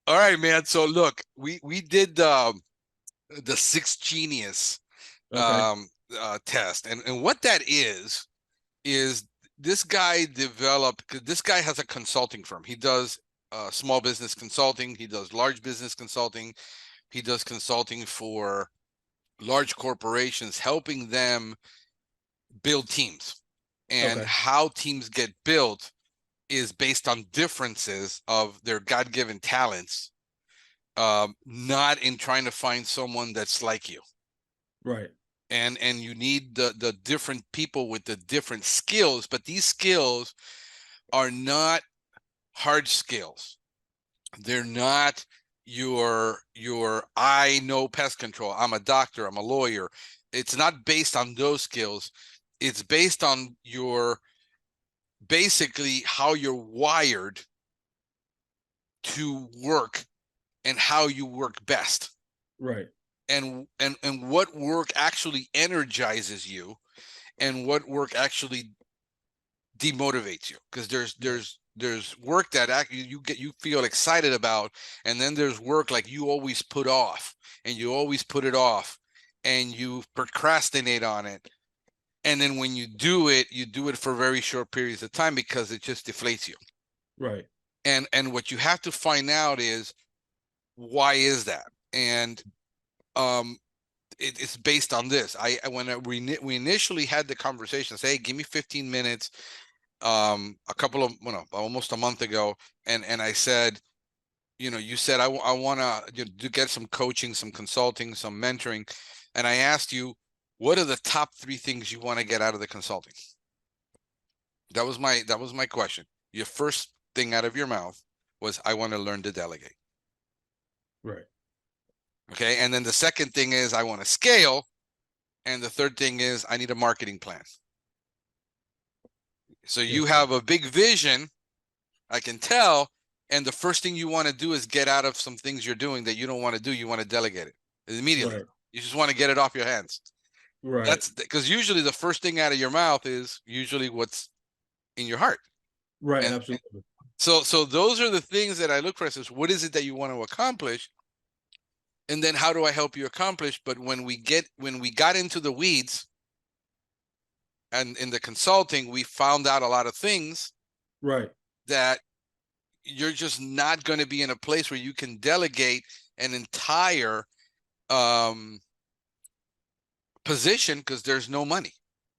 All right, man. So look, we did the Six Genius Okay. test, and what that is this guy developed, because this guy has a consulting firm. He does small business consulting. He does large business consulting. He does consulting for large corporations, helping them build teams. And Okay. how teams get built is based on differences of their God-given talents, not in trying to find someone that's like you. Right. And you need the different people with the different skills, but these skills are not hard skills. They're not your I know pest control, I'm a doctor, I'm a lawyer. It's not based on those skills. It's based on your basically how you're wired to work and how you work best, Right. and what work actually energizes you and what work actually demotivates you, because there's work that actually you feel excited about, and then there's work like you always put off, and you always put it off, and you procrastinate on it, and then when you do it for very short periods of time because it just deflates you. Right. And what you have to find out is, why is that? And um it's based on this. We initially had the conversation, say, hey, give me 15 minutes, a couple of, almost a month ago, and I said, you said, I want to get some coaching, some consulting, some mentoring, and I asked you, what are the top 3 things you want to get out of the consulting? That was my question. Your first thing out of your mouth was, I want to learn to delegate. Right. Okay, and then the second thing is, I want to scale, and the third thing is, I need a marketing plan. So Yes, you sir. have a big vision, I can tell, and the first thing you want to do is get out of some things you're doing that you don't want to do. You want to delegate it immediately. Right. You just want to get it off your hands. Right. That's because usually the first thing out of your mouth is usually what's in your heart. Right. And Absolutely. so those are the things that I look for. Is what is it that you want to accomplish, and then how do I help you accomplish? But when we got into the weeds and in the consulting, we found out a lot of things Right. that you're just not going to be in a place where you can delegate an entire um, position, because there's no money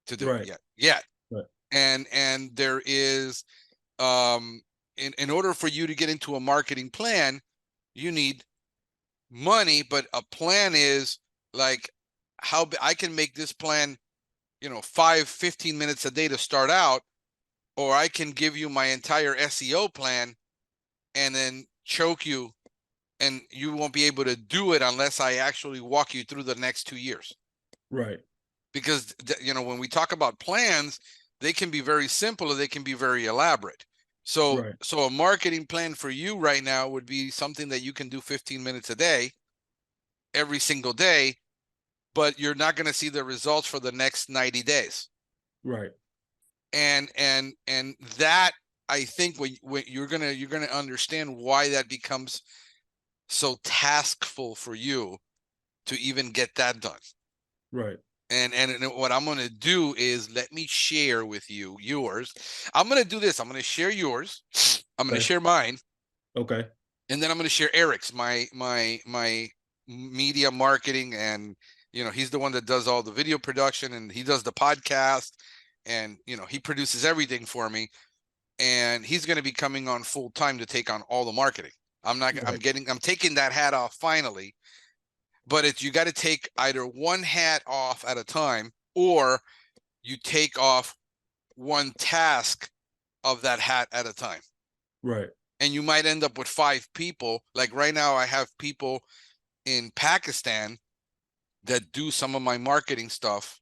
to do it Right. yet. Right. And there is, in order for you to get into a marketing plan, you need money, but a plan is like, how I can make this plan, 15 minutes a day to start out, or I can give you my entire SEO plan and then choke you, and you won't be able to do it unless I actually walk you through the next 2 years. Right. Because when we talk about plans, they can be very simple or they can be very elaborate. So Right. so a marketing plan for you right now would be something that you can do 15 minutes a day, every single day, but you're not going to see the results for the next 90 days. Right. And that, I think, when you're gonna understand why that becomes so taskful for you to even get that done. Right. And what I'm going to do is, let me share with you yours. I'm going to do this. I'm going to share yours. I'm going to Okay. share mine, Okay. and then I'm going to share Eric's, my media marketing, and he's the one that does all the video production, and he does the podcast, and he produces everything for me, and he's going to be coming on full time to take on all the marketing. Right. I'm taking that hat off finally. But you got to take either one hat off at a time, or you take off one task of that hat at a time. Right. And you might end up with 5 people. Like right now, I have people in Pakistan that do some of my marketing stuff,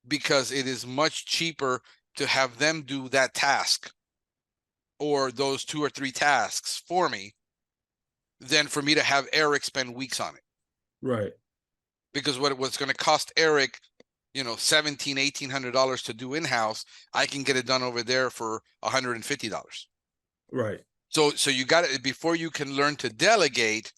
because it is much cheaper to have them do that task, or those 2 or 3 tasks for me, than for me to have Eric spend weeks on it. Right. Because what it was going to cost Eric, $1,700-$1,800 to do in-house, I can get it done over there for $150. Right. So you got to, before you can learn to delegate,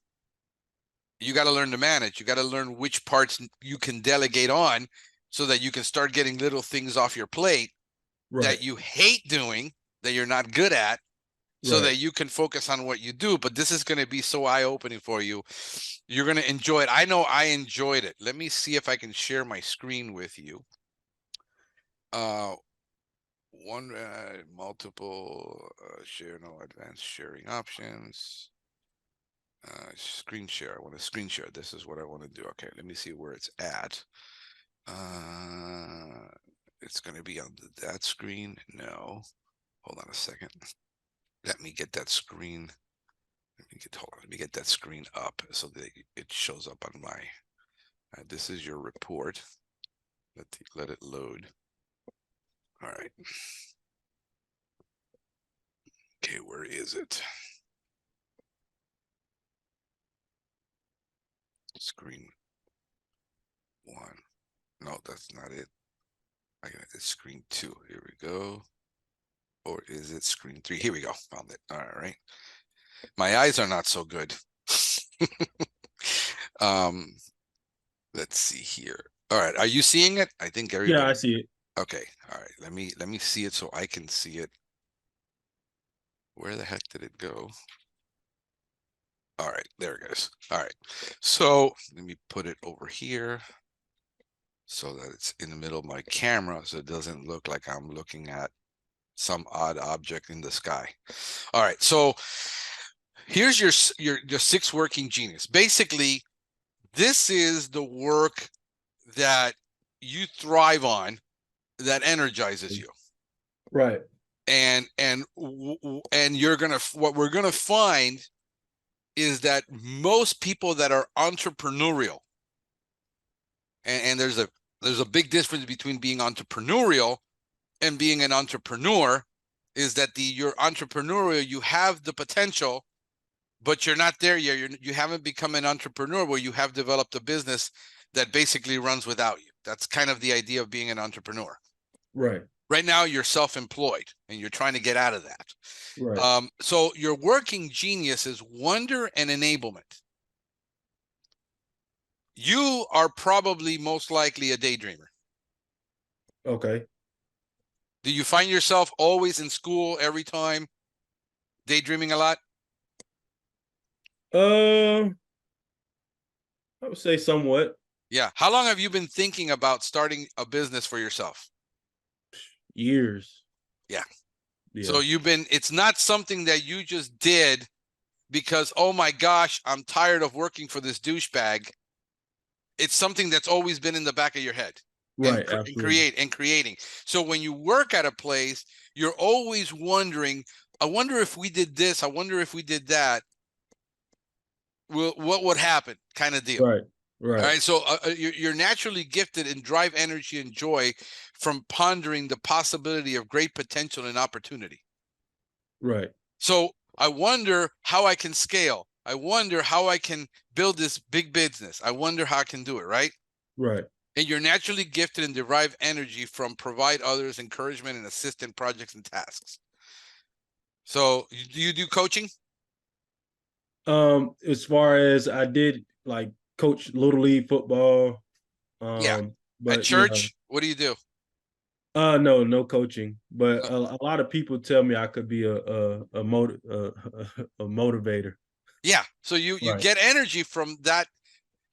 you got to learn to manage. You got to learn which parts you can delegate on, so that you can start getting little things off your plate that you hate doing, that you're not good at, so that you can focus on what you do. But this is going to be so eye-opening for you. You're going to enjoy it. I know I enjoyed it. Let me see if I can share my screen with you. Multiple share, no advanced sharing options. Screen share. I want to screen share. This is what I want to do. Okay, let me see where it's at. It's going to be on that screen. No, hold on a second. Let me get that screen. Let me get that screen up so that it shows up on my. This is your report. Let it load. All right. Okay, where is it? Screen 1. No, that's not it. I got it. Screen 2. Here we go. Or is it screen 3? Here we go. Found it. All right. My eyes are not so good. Let's see here. All right. Are you seeing it? I think everybody. Yeah, I see it. Okay. All right. Let me see it so I can see it. Where the heck did it go? All right, there it goes. All right. So let me put it over here so that it's in the middle of my camera, so it doesn't look like I'm looking at some odd object in the sky. All right. So here's your 6 working genius. Basically, this is the work that you thrive on, that energizes you. Right. And you're gonna, what we're gonna find is that most people that are entrepreneurial, and there's a big difference between being entrepreneurial and being an entrepreneur, is that you're entrepreneurial, you have the potential, but you're not there yet. You haven't become an entrepreneur where you have developed a business that basically runs without you. That's kind of the idea of being an entrepreneur. Right. Right now, you're self-employed and you're trying to get out of that. Right. So your working genius is wonder and enablement. You are probably most likely a daydreamer. Okay. Do you find yourself always in school every time, daydreaming a lot? I would say somewhat. Yeah. How long have you been thinking about starting a business for yourself? Years. Yeah. Yeah. So it's not something that you just did because, oh my gosh, I'm tired of working for this douchebag. It's something that's always been in the back of your head. Right. And Absolutely. creating. So when you work at a place, you're always wondering, I wonder if we did this, I wonder if we did that, what would happen, kind of deal. Right. Right. All right. So you're naturally gifted in drive, energy, and joy from pondering the possibility of great potential and opportunity. Right. So I wonder how I can scale. I wonder how I can build this big business. I wonder how I can do it, right? Right. And you're naturally gifted and derive energy from provide others encouragement and assist in projects and tasks. So do you do coaching? As far as I did like coach little league football. Yeah. At But church, what do you do? no coaching. But a lot of people tell me I could be a motivator. Yeah. So you Right. get energy from that.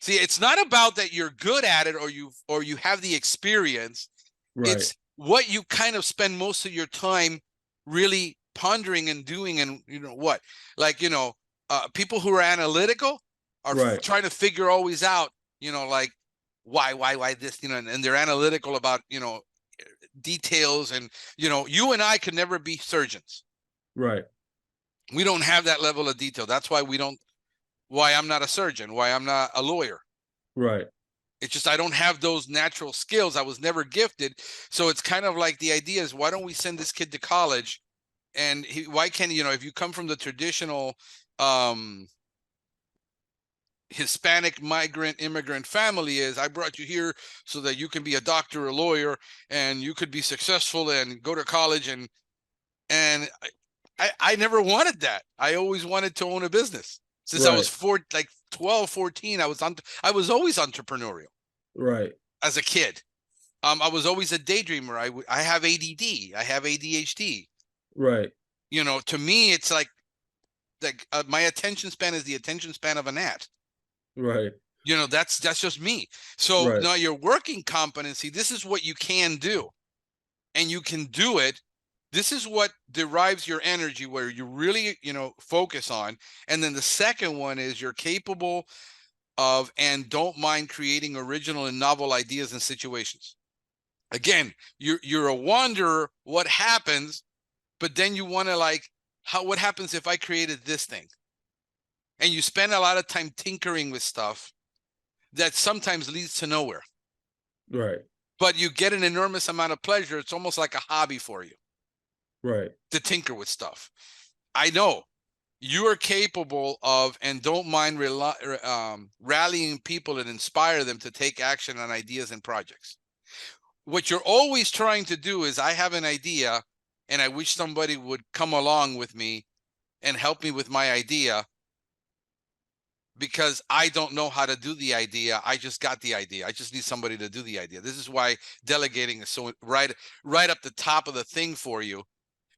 See, it's not about that you're good at it or you have the experience. Right. It's what you kind of spend most of your time really pondering and doing, and what, like, people who are analytical are Right. trying to figure always out, like why this, and they're analytical about, details, and you and I could never be surgeons. Right. We don't have that level of detail. That's why why I'm not a surgeon, why I'm not a lawyer. Right. It's just I don't have those natural skills. I was never gifted. So it's kind of like the idea is, why don't we send this kid to college? And why can't, if you come from the traditional Hispanic migrant immigrant family, is I brought you here so that you can be a doctor or a lawyer and you could be successful and go to college, and I never wanted that. I always wanted to own a business. Since I Right. was 12, 14, I was always entrepreneurial Right. as a kid. I was always a daydreamer. I have ADD. I have ADHD. Right. To me, it's like my attention span is the attention span of a gnat. Right. That's just me. So Right. now your working competency, this is what you can do, and you can do it. This is what derives your energy, where you really, focus on. And then the second one is you're capable of and don't mind creating original and novel ideas and situations. Again, you're a wanderer. What happens? But then you want to what happens if I created this thing? And you spend a lot of time tinkering with stuff that sometimes leads to nowhere. Right. But you get an enormous amount of pleasure. It's almost like a hobby for you Right. to tinker with stuff. I know you are capable of and don't mind rallying people and inspire them to take action on ideas and projects. What you're always trying to do is, I have an idea and I wish somebody would come along with me and help me with my idea, because I don't know how to do the idea. I just got the idea. I just need somebody to do the idea. This is why delegating is so right up the top of the thing for you,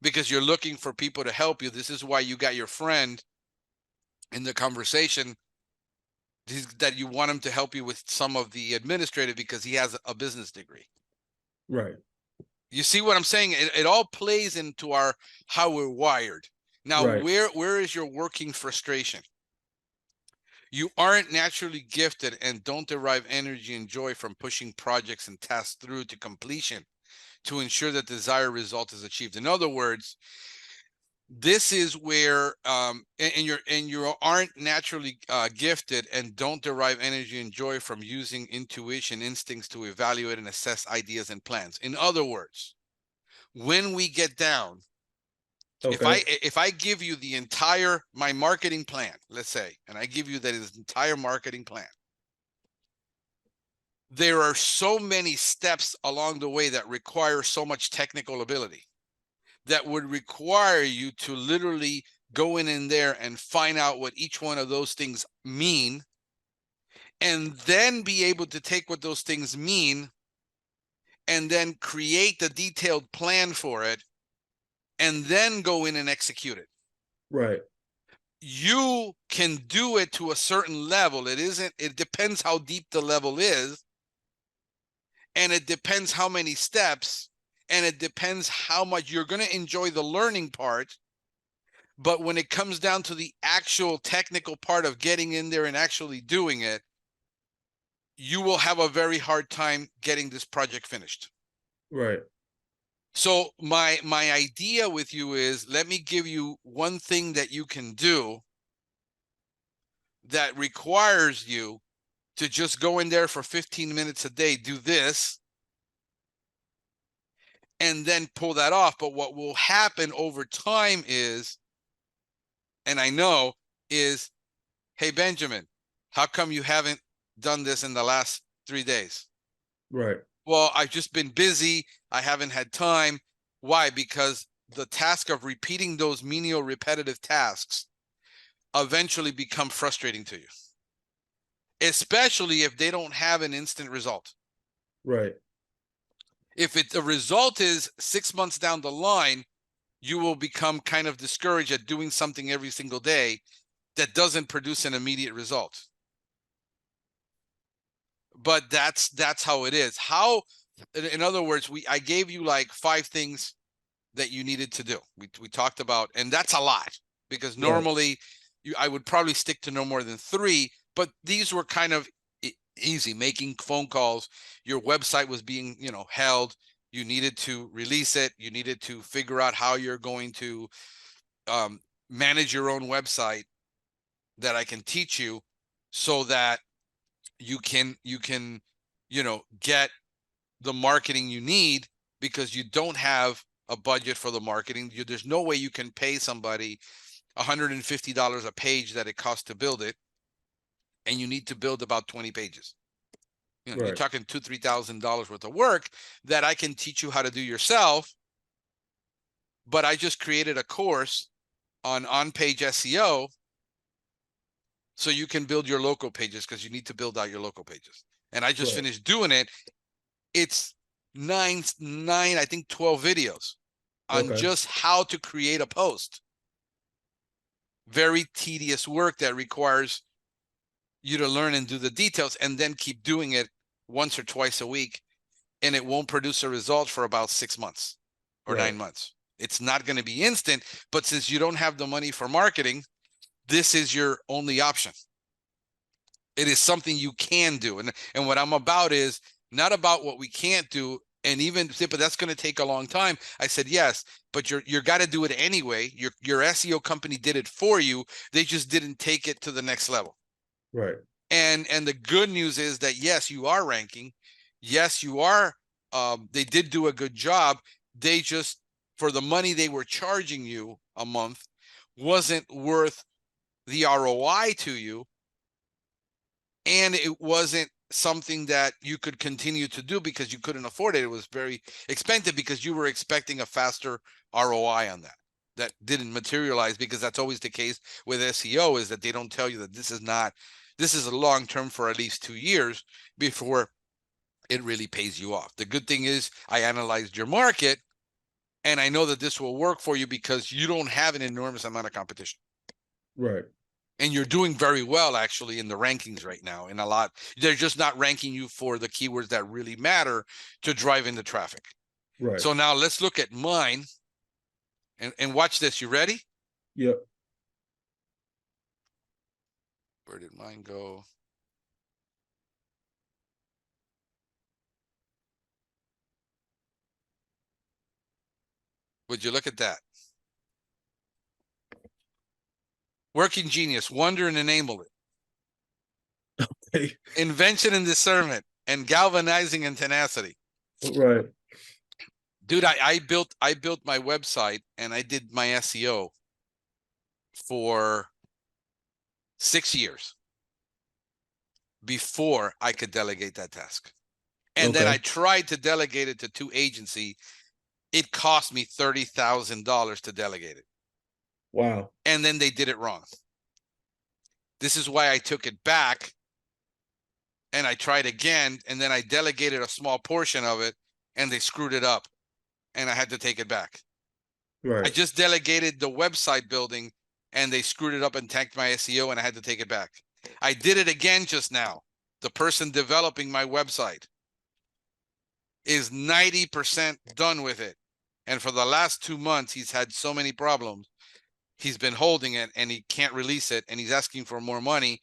because you're looking for people to help you. This is why you got your friend in the conversation, that you want him to help you with some of the administrative, because he has a business degree. Right. You see what I'm saying? It all plays into how we're wired. Now, Right. where is your working frustration? You aren't naturally gifted and don't derive energy and joy from pushing projects and tasks through to completion to ensure that the desired result is achieved. In other words, this is where you aren't naturally gifted and don't derive energy and joy from using intuition, instincts to evaluate and assess ideas and plans. In other words, when we get down, Okay. if I give you my marketing plan, let's say, and I give you that entire marketing plan, there are so many steps along the way that require so much technical ability, that would require you to literally go in there and find out what each one of those things mean, and then be able to take what those things mean and then create the detailed plan for it, and then go in and execute it. Right. You can do it to a certain level. It depends how deep the level is, and it depends how many steps, and it depends how much you're going to enjoy the learning part. But when it comes down to the actual technical part of getting in there and actually doing it, you will have a very hard time getting this project finished. Right. So my idea with you is, let me give you one thing that you can do that requires you to just go in there for 15 minutes a day, do this, and then pull that off. But what will happen over time is, and I know, is, hey, Benjamin, how come you haven't done this in the last 3 days? Right. Well, I've just been busy. I haven't had time. Why? Because the task of repeating those menial repetitive tasks eventually become frustrating to you, especially if they don't have an instant result. Right. If the result is 6 months down the line, you will become kind of discouraged at doing something every single day that doesn't produce an immediate result. But that's how it is. In other words, I gave you like 5 things that you needed to do. We talked about, and that's a lot, because normally I would probably stick to no more than 3, but these were kind of easy. Making phone calls, your website was being, held. You needed to release it. You needed to figure out how you're going to manage your own website, that I can teach you, so that you can get the marketing you need, because you don't have a budget for the marketing. There's no way you can pay somebody $150 a page that it costs to build it, and you need to build about 20 pages. You're talking $2,000-$3,000 worth of work that I can teach you how to do yourself. But I just created a course on on-page SEO so you can build your local pages, because you need to build out your local pages. And I just finished doing it. It's nine, I think 12 videos on just how to create a post. Very tedious work that requires you to learn and do the details, and then keep doing it once or twice a week. And it won't produce a result for about 6 months or 9 months. It's not going to be instant, but since you don't have the money for marketing, this is your only option. It is something you can do. And what I'm about is not about what we can't do. And even say, but that's going to take a long time. I said, yes, but you're got to do it anyway. Your SEO company did it for you. They just didn't take it to the next level. Right. And the good news is that, yes, you are ranking. Yes, you are. They did do a good job. They just, for the money they were charging you a month, wasn't worth the ROI to you. And it wasn't something that you could continue to do because you couldn't afford it. It was very expensive because you were expecting a faster ROI on that. That didn't materialize, because that's always the case with SEO, is that they don't tell you that this is a long term for at least 2 years before it really pays you off. The good thing is I analyzed your market, and I know that this will work for you because you don't have an enormous amount of competition. Right. And you're doing very well, actually, in the rankings right now. In a lot, they're just not ranking you for the keywords that really matter to drive in the traffic. Right. So now let's look at mine and watch this. You ready? Yep. Where did mine go? Would you look at that? Working Genius, wonder and enablement. Hey. Invention and discernment, and galvanizing and tenacity. Right. Dude, I built my website and I did my SEO for 6 years before I could delegate that task. And then I tried to delegate it to 2 agencies. It cost me $30,000 to delegate it. Wow. And then they did it wrong. This is why I took it back and I tried again, and then I delegated a small portion of it and they screwed it up and I had to take it back. Right. I just delegated the website building and they screwed it up and tanked my SEO and I had to take it back. I did it again just now. The person developing my website is 90% done with it. And for the last 2 months, he's had so many problems. He's been holding it and he can't release it. And he's asking for more money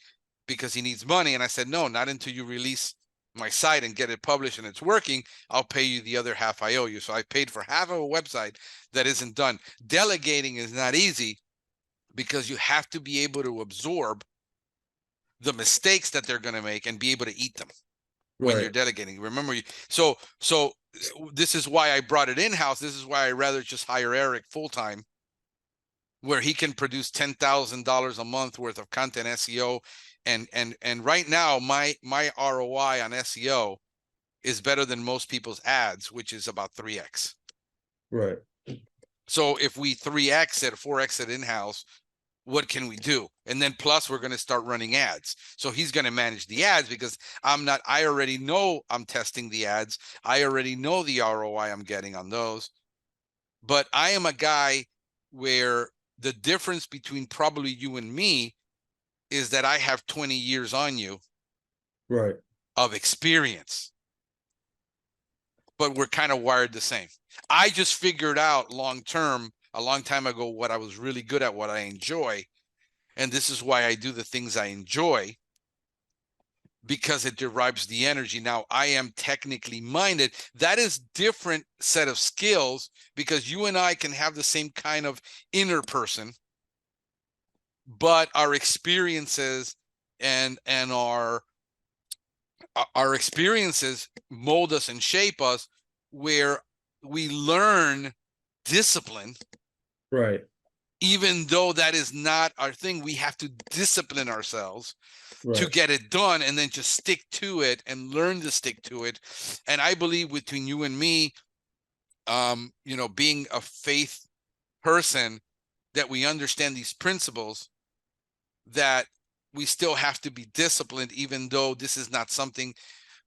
because he needs money. And I said, no, not until you release my site and get it published and it's working. I'll pay you the other half I owe you. So I paid for half of a website that isn't done. Delegating is not easy because you have to be able to absorb the mistakes that they're going to make and be able to eat them when you're delegating. Remember, so this is why I brought it in-house. This is why I rather just hire Eric full-time, where he can produce $10,000 a month worth of content SEO. And right now, my ROI on SEO is better than most people's ads, which is about 3x. Right. So if we 3x it, 4x it in-house, what can we do? And then plus we're going to start running ads. So he's going to manage the ads because I already know I'm testing the ads. I already know the ROI I'm getting on those. But I am a guy where the difference between probably you and me is that I have 20 years on you of experience. But we're kind of wired the same. I just figured out long-term, a long time ago, what I was really good at, what I enjoy. And this is why I do the things I enjoy, because it derives the energy. Now, I am technically minded. That is different set of skills, because you and I can have the same kind of inner person, but our experiences and our experiences mold us and shape us, where we learn discipline. Right. Even though that is not our thing, we have to discipline ourselves to get it done, and then just stick to it and learn to stick to it. And I believe between you and me, being a faith person, that we understand these principles, that we still have to be disciplined, even though this is not something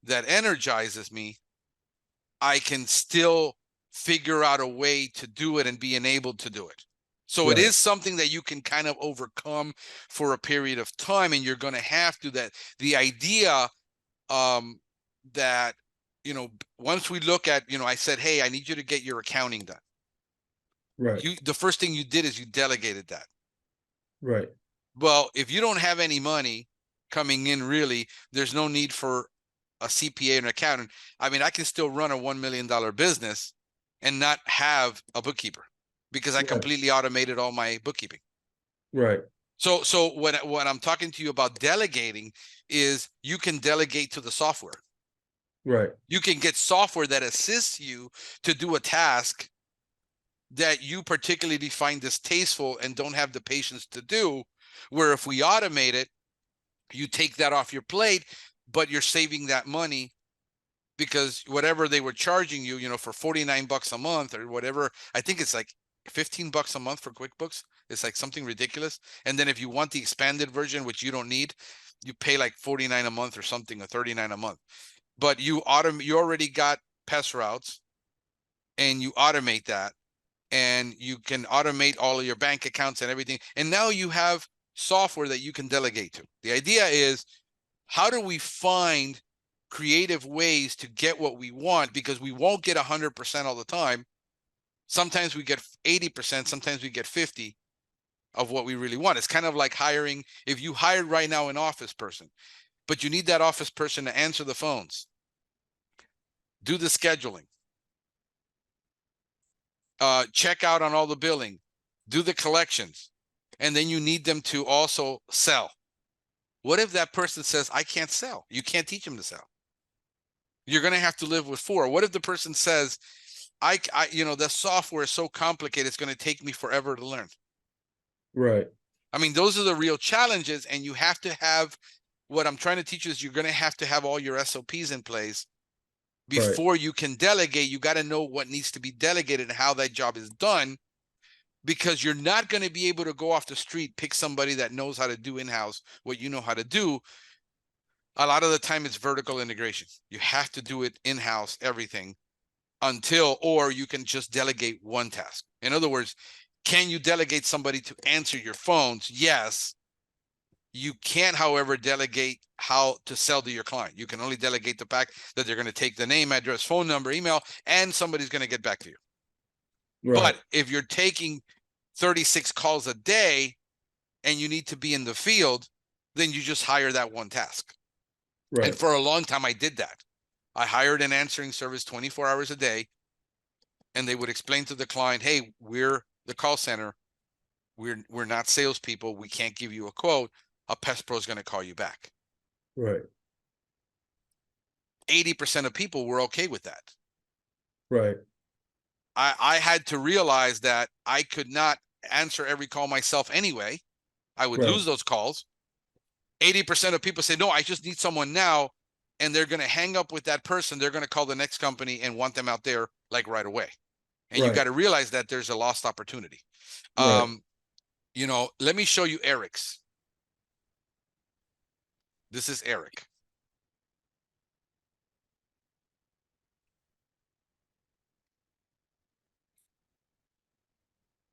that energizes me. I can still figure out a way to do it and be enabled to do it. So it Right. is something that you can kind of overcome for a period of time, and you're going to have to. That the idea that, once we look at, I said, hey, I need you to get your accounting done. Right. The first thing you did is you delegated that. Right. Well, if you don't have any money coming in, really, there's no need for a CPA and an accountant. I mean, I can still run a $1 million business and not have a bookkeeper because I Right. completely automated all my bookkeeping. Right. So when I'm talking to you about delegating is you can delegate to the software. Right. You can get software that assists you to do a task that you particularly find distasteful and don't have the patience to do, where if we automate it, you take that off your plate, but you're saving that money because whatever they were charging you, for $49 a month or whatever, I think it's like $15 a month for QuickBooks. It's like something ridiculous. And then if you want the expanded version, which you don't need, you pay like $49 a month or something, or $39 a month. But you already got Pest routes, and you automate that, and you can automate all of your bank accounts and everything. And now you have software that you can delegate to. The idea is, how do we find creative ways to get what we want? Because we won't get 100% all the time. Sometimes we get 80%, sometimes we get 50 of what we really want. It's kind of like hiring. If you hired right now an office person, but you need that office person to answer the phones, do the scheduling, check out on all the billing, do the collections, and then you need them to also sell. What if that person says, I can't sell? You can't teach them to sell. You're going to have to live with 4. What if the person says, the software is so complicated, it's going to take me forever to learn? Right. I mean, those are the real challenges, and you have to have, what I'm trying to teach you is you're going to have all your SOPs in place before you can delegate. You got to know what needs to be delegated and how that job is done, because you're not going to be able to go off the street, pick somebody that knows how to do in-house what you know how to do. A lot of the time it's vertical integration. You have to do it in-house, everything, or you can just delegate one task. In other words, can you delegate somebody to answer your phones? Yes. You can't, however, delegate how to sell to your client. You can only delegate the fact that they're going to take the name, address, phone number, email, and somebody's going to get back to you. Right. But if you're taking 36 calls a day and you need to be in the field, then you just hire that one task. Right. And for a long time, I did that. I hired an answering service 24 hours a day, and they would explain to the client, hey, we're the call center. We're not salespeople. We can't give you a quote. A Pest Pro is going to call you back. Right. 80% of people were okay with that. Right. I had to realize that I could not answer every call myself anyway. I would lose those calls. 80% of people say, no, I just need someone now. And they're going to hang up with that person. They're going to call the next company and want them out there like right away. And you got to realize that there's a lost opportunity. Right. Let me show you Eric's. This is Eric.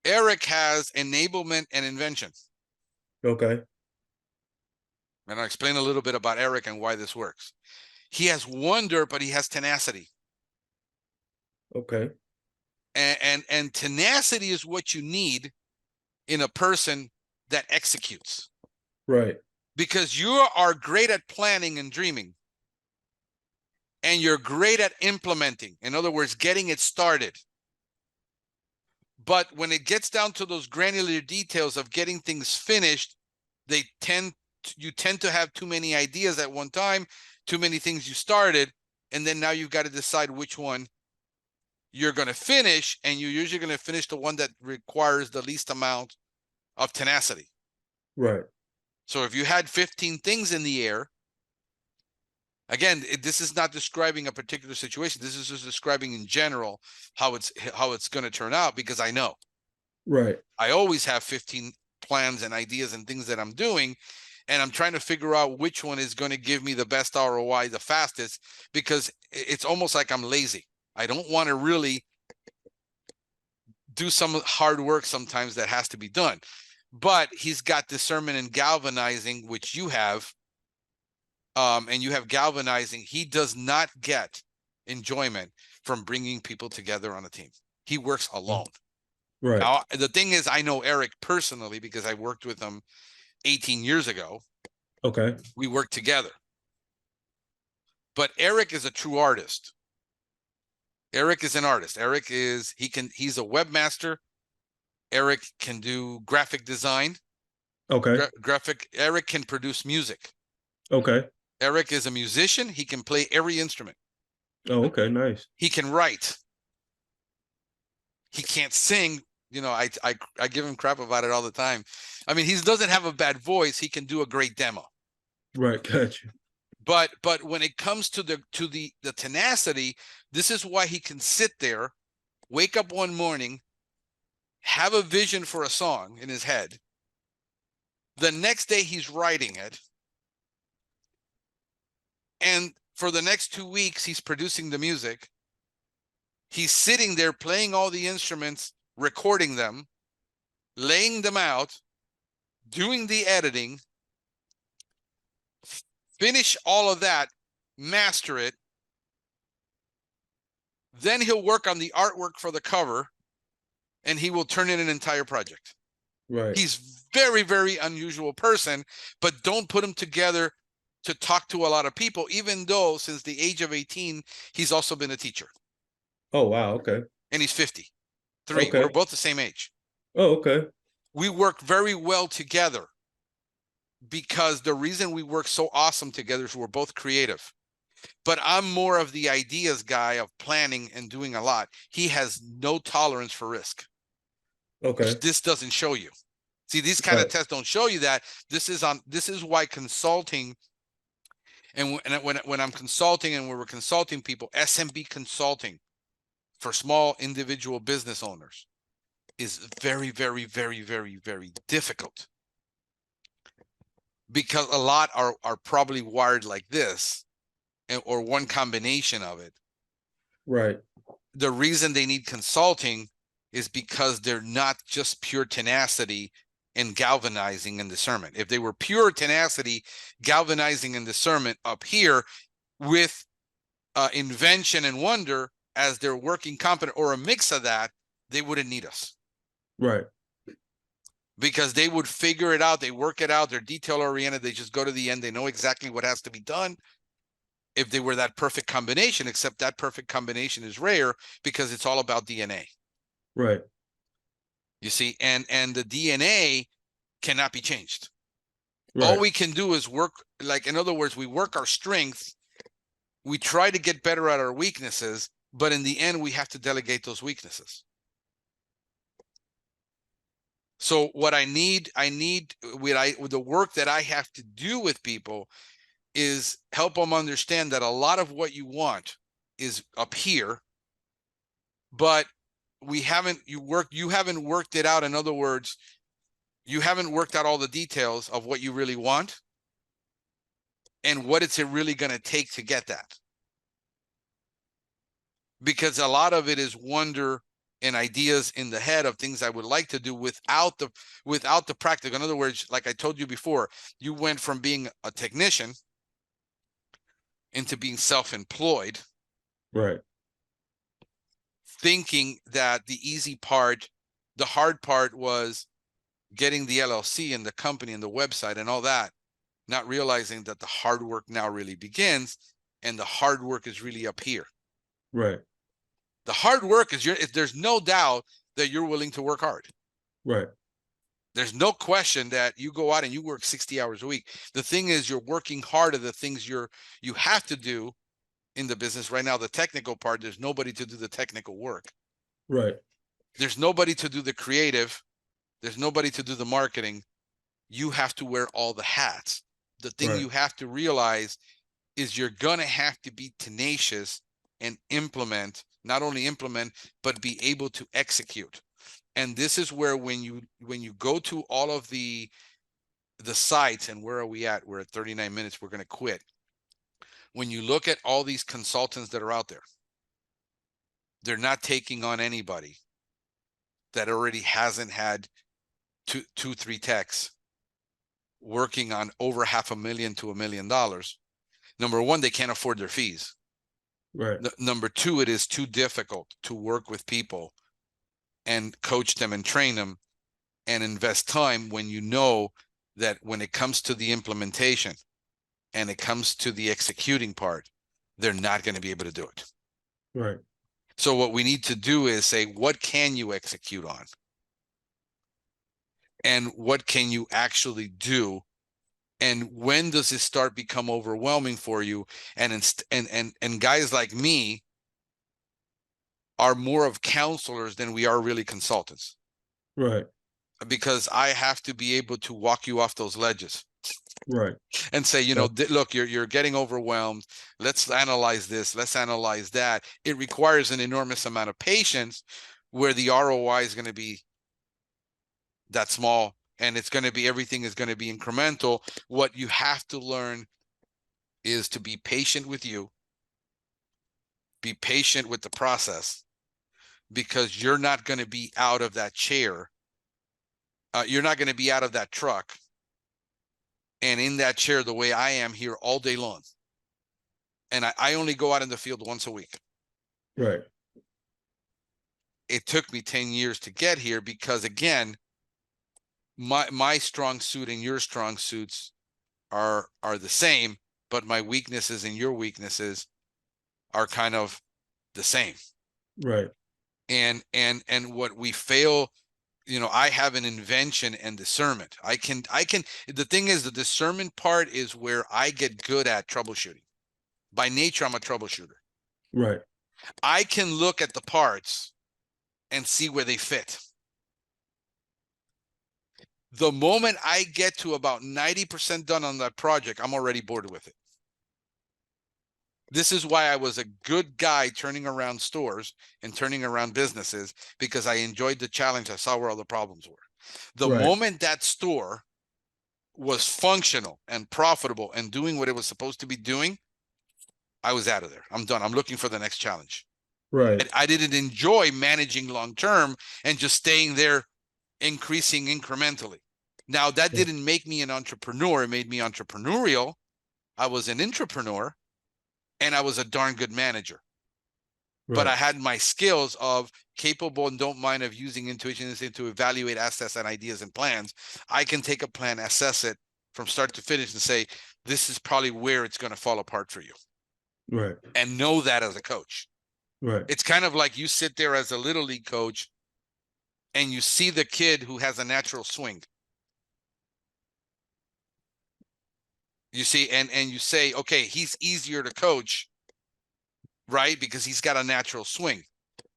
Eric has enablement and invention. Okay. And I'll explain a little bit about Eric and why this works. He has wonder, but he has tenacity. Okay. And tenacity is what you need in a person that executes. Right. Because you are great at planning and dreaming, and you're great at implementing. In other words, getting it started. But when it gets down to those granular details of getting things finished, you tend to have too many ideas at one time, too many things you started, and then now you've got to decide which one you're going to finish, and you're usually going to finish the one that requires the least amount of tenacity. Right. So if you had 15 things in the air, again, this is not describing a particular situation. This is just describing in general how it's going to turn out, because I know. Right. I always have 15 plans and ideas and things that I'm doing, and I'm trying to figure out which one is going to give me the best ROI the fastest, because it's almost like I'm lazy. I don't want to really do some hard work sometimes that has to be done. But he's got discernment and galvanizing, which you have, and you have galvanizing. He does not get enjoyment from bringing people together on a team. He works alone. Right. Now, the thing is, I know Eric personally because I worked with him 18 years ago. Okay. We worked together. But Eric is a true artist. Eric is an artist. He's a webmaster. Eric can do graphic design. Okay. Eric can produce music. Okay. Eric is a musician. He can play every instrument. Oh, okay. Nice. He can write. He can't sing. You know, I give him crap about it all the time. I mean, he doesn't have a bad voice. He can do a great demo. Right. Gotcha. But when it comes to the tenacity, this is why he can sit there, wake up one morning, have a vision for a song in his head. The next day he's writing it. And for the next 2 weeks, he's producing the music. He's sitting there playing all the instruments, recording them, laying them out, doing the editing, finish all of that, master it. Then he'll work on the artwork for the cover, and he will turn in an entire project. Right. He's very, very unusual person, but don't put him together to talk to a lot of people, even though since the age of 18, he's also been a teacher. Oh, wow. Okay. And he's 53. Okay. We're both the same age. Oh, okay. We work very well together because the reason we work so awesome together is we're both creative. But I'm more of the ideas guy of planning and doing a lot. He has no tolerance for risk. Okay. This doesn't show you. See, these kind of tests don't show you that. This is why consulting, and when I'm consulting and when we're consulting people, SMB consulting for small individual business owners is very, very, very, very, very difficult, because a lot are probably wired like this, or one combination of it. Right. The reason they need consulting is because they're not just pure tenacity and galvanizing and discernment. If they were pure tenacity, galvanizing and discernment up here with invention and wonder as their working component, or a mix of that, they wouldn't need us. Right. Because they would figure it out. They work it out. They're detail oriented. They just go to the end. They know exactly what has to be done. If they were that perfect combination, except that perfect combination is rare because it's all about DNA. Right. You see, and the DNA cannot be changed. Right. All we can do is work, like, in other words, we work our strengths. We try to get better at our weaknesses, but in the end, we have to delegate those weaknesses. So what I need with the work that I have to do with people is help them understand that a lot of what you want is up here, but you haven't worked it out. In other words, you haven't worked out all the details of what you really want and what it's really going to take to get that. Because a lot of it is wonder and ideas in the head of things I would like to do without the practical. In other words, like I told you before, you went from being a technician into being self-employed. Right. Thinking that the easy part, the hard part was getting the LLC and the company and the website and all that, not realizing that the hard work now really begins, and the hard work is really up here. Right. The hard work is there's no doubt that you're willing to work hard. Right. There's no question that you go out and you work 60 hours a week. The thing is, you're working hard at the things you have to do in the business right now. The technical part, there's nobody to do the technical work. Right. There's nobody to do the creative. There's nobody to do the marketing. You have to wear all the hats. The thing you have to realize is you're going to have to be tenacious and not only implement, but be able to execute. And this is where when you go to all of the sites, and where are we at? We're at 39 minutes. We're going to quit. When you look at all these consultants that are out there, they're not taking on anybody that already hasn't had two, 3 techs working on over $500,000 to $1 million. Number one, they can't afford their fees. Right. Number two, it is too difficult to work with people and coach them and train them and invest time when you know that when it comes to the implementation and it comes to the executing part, they're not going to be able to do it. Right. So what we need to do is say, what can you execute on? And what can you actually do? And when does it start become overwhelming for you? And guys like me are more of counselors than we are really consultants. Right. Because I have to be able to walk you off those ledges. Right. And say, look, you're getting overwhelmed. Let's analyze this. Let's analyze that. It requires an enormous amount of patience, where the ROI is going to be that small, and it's going to be, everything is going to be incremental. What you have to learn is to be patient with you, be patient with the process, because you're not going to be out of that chair. You're not going to be out of that truck and in that chair the way I am here all day long. And I only go out in the field once a week. Right. It took me 10 years to get here because, again, my strong suit and your strong suits are the same, but my weaknesses and your weaknesses are kind of the same. Right. And what we fail, I have an invention and discernment. I can, the thing is, the discernment part is where I get good at troubleshooting. By nature, I'm a troubleshooter. Right. I can look at the parts and see where they fit. The moment I get to about 90% done on that project, I'm already bored with it. This is why I was a good guy turning around stores and turning around businesses, because I enjoyed the challenge. I saw where all the problems were. The moment that store was functional and profitable and doing what it was supposed to be doing, I was out of there. I'm done. I'm looking for the next challenge. Right. I didn't enjoy managing long term and just staying there, increasing incrementally. Now, that didn't make me an entrepreneur. It made me entrepreneurial. I was an intrapreneur, and I was a darn good manager. Right. But I had my skills of capable and don't mind of using intuition to evaluate assets and ideas and plans. I can take a plan, assess it from start to finish, and say, this is probably where it's going to fall apart for you. Right. And know that as a coach. Right. It's kind of like you sit there as a little league coach and you see the kid who has a natural swing. You see, and you say, okay, he's easier to coach, right? Because he's got a natural swing.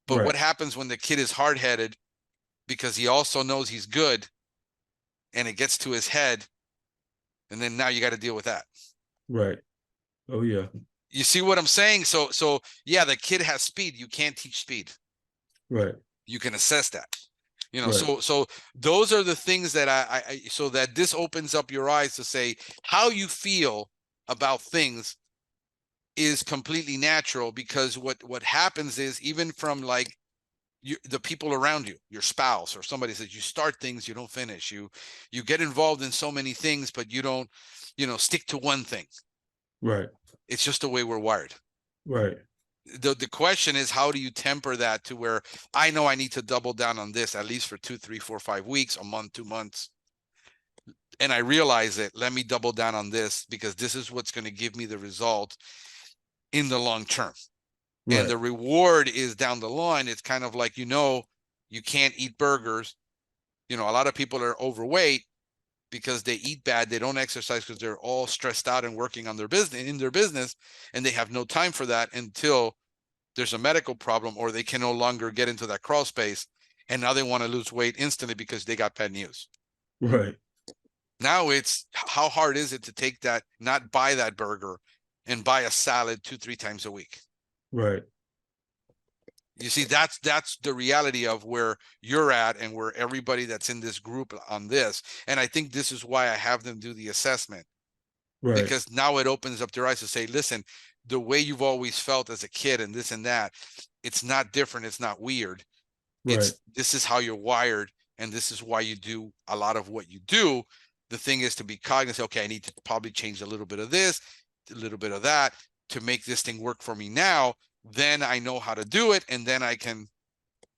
But what happens when the kid is hard-headed because he also knows he's good, and it gets to his head, and then now you got to deal with that. Right. Oh, yeah. You see what I'm saying? So yeah, the kid has speed. You can't teach speed. Right. You can assess that. So those are the things that I so that this opens up your eyes to say how you feel about things is completely natural, because what happens is, even from like the people around you, your spouse or somebody, says you start things, you don't finish, you get involved in so many things, but you don't, stick to one thing. Right. It's just the way we're wired. Right. The question is, how do you temper that to where I know I need to double down on this at least for 2, 3, 4, 5 weeks, a month, 2 months. And I realize it, let me double down on this, because this is what's going to give me the result in the long term. Right. And the reward is down the line. It's kind of like, you can't eat burgers. A lot of people are overweight because they eat bad. They don't exercise because they're all stressed out and working on their business, and they have no time for that until there's a medical problem, or they can no longer get into that crawl space, and now they want to lose weight instantly because they got bad news. Right. Now it's, how hard is it to take that, not buy that burger and buy a salad 2-3 times a week? Right. You see, that's the reality of where you're at and where everybody that's in this group on this. And I think this is why I have them do the assessment, Right. because now it opens up their eyes to say, listen, the way you've always felt as a kid and this and that, it's not different. It's not weird. Right. This is how you're wired, and this is why you do a lot of what you do. The thing is to be cognizant. Okay, I need to probably change a little bit of this, a little bit of that to make this thing work for me now. Then I know how to do it, and then I can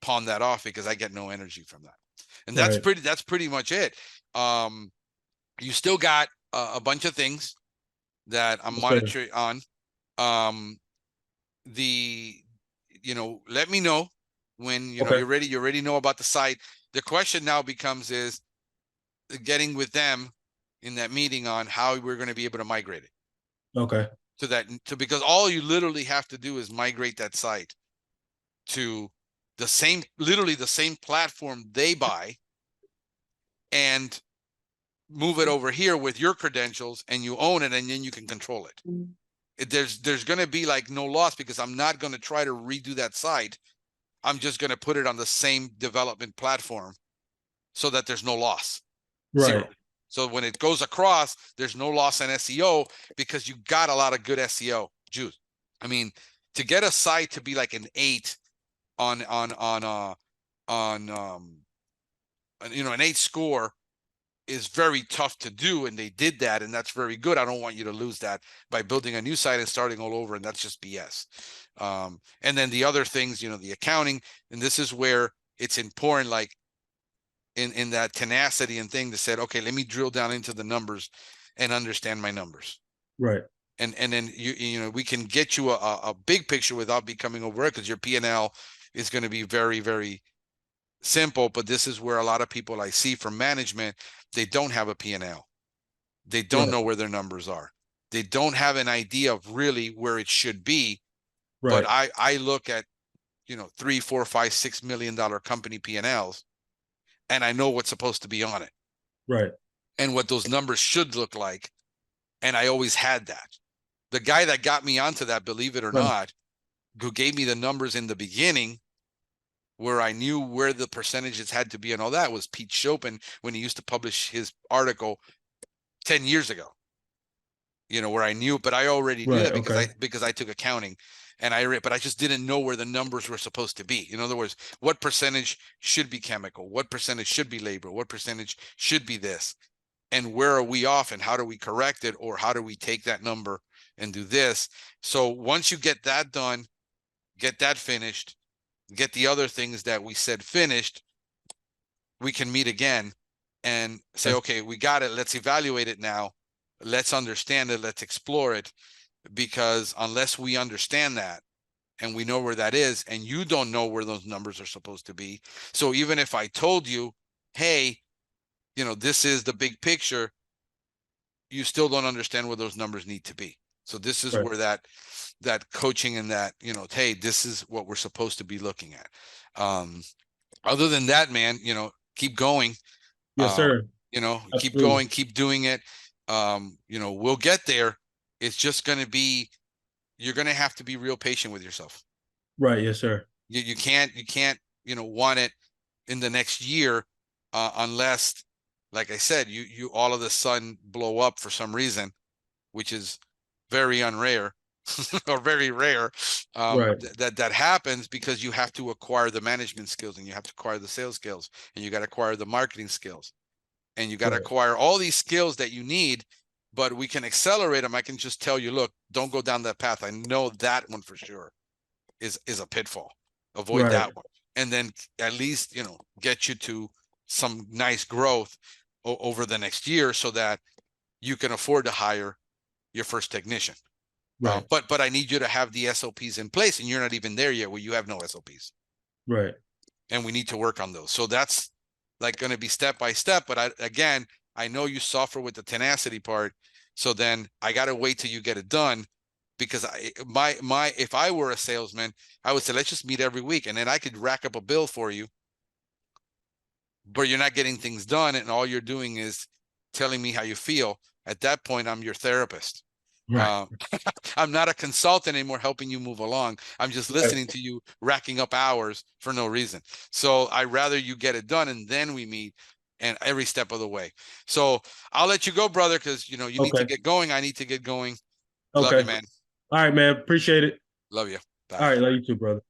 pawn that off because I get no energy from that. And Right. that's pretty much it. You still got a bunch of things that I'm monitoring on. Let me know when you're ready. You already know about the site. The question now becomes is getting with them in that meeting on how we're going to be able to migrate it. Okay. Because all you literally have to do is migrate that site to literally the same platform they buy, and move it over here with your credentials, and you own it, and then you can control it. There's going to be like no loss, because I'm not going to try to redo that site. I'm just going to put it on the same development platform so that there's no loss. Right. Zero. So when it goes across, there's no loss in SEO, because you got a lot of good SEO juice. I mean, to get a site to be like an 8 on an 8 score is very tough to do, and they did that, and that's very good. I don't want you to lose that by building a new site and starting all over, and that's just BS. And then the other things, the accounting, and this is where it's important, like in that tenacity and thing, to say, okay, let me drill down into the numbers and understand my numbers. Right. And then we can get you a big picture without becoming over it, because your P&L is going to be very, very simple. But this is where a lot of people I see from management, they don't have a P&L. They don't know where their numbers are. They don't have an idea of really where it should be. Right. But I look at, $3, $4, $5, $6 million company P&Ls, and I know what's supposed to be on it. Right. And what those numbers should look like. And I always had that. The guy that got me onto that, believe it or not, who gave me the numbers in the beginning, where I knew where the percentages had to be and all that, was Pete Chopin, when he used to publish his article 10 years ago. Where I knew, but I already knew that because I took accounting, but I just didn't know where the numbers were supposed to be. In other words, what percentage should be chemical, what percentage should be labor, what percentage should be this, and where are we off, and how do we correct it, or how do we take that number and do this? So once you get that done, get that finished, get the other things that we said finished, we can meet again and say, okay, we got it. Let's evaluate it now. Let's understand it. Let's explore it. Because unless we understand that and we know where that is, and you don't know where those numbers are supposed to be. So even if I told you, hey, this is the big picture, you still don't understand where those numbers need to be. So this is where that coaching and that, hey, this is what we're supposed to be looking at. Other than that, man, keep going. Yes, sir. Absolutely. Keep going, keep doing it. We'll get there. It's just going to be, you're going to have to be real patient with yourself. Right. Yes, sir. You can't, want it in the next year, unless, like I said, you all of a sudden blow up for some reason, which is very unrare or very rare. That happens because you have to acquire the management skills, and you have to acquire the sales skills, and you got to acquire the marketing skills, and you got to acquire all these skills that you need. But we can accelerate them. I can just tell you, look, don't go down that path. I know that one for sure is a pitfall. Avoid that one. And then at least, get you to some nice growth over the next year, so that you can afford to hire your first technician. Right. But I need you to have the SOPs in place, and you're not even there yet, where you have no SOPs. Right. And we need to work on those. So that's like going to be step by step. But I know you suffer with the tenacity part. So then I got to wait till you get it done, because if I were a salesman, I would say, let's just meet every week, and then I could rack up a bill for you, but you're not getting things done. And all you're doing is telling me how you feel. At that point, I'm your therapist. Right. I'm not a consultant anymore helping you move along. I'm just Right. listening to you racking up hours for no reason. So I rather you get it done and then we meet and every step of the way. So I'll let you go, brother, because you know you need to Okay. get going. I need to get going. Love you, Okay. man. All right, man. Appreciate it. Love you. All Bye. right. Love you too, brother.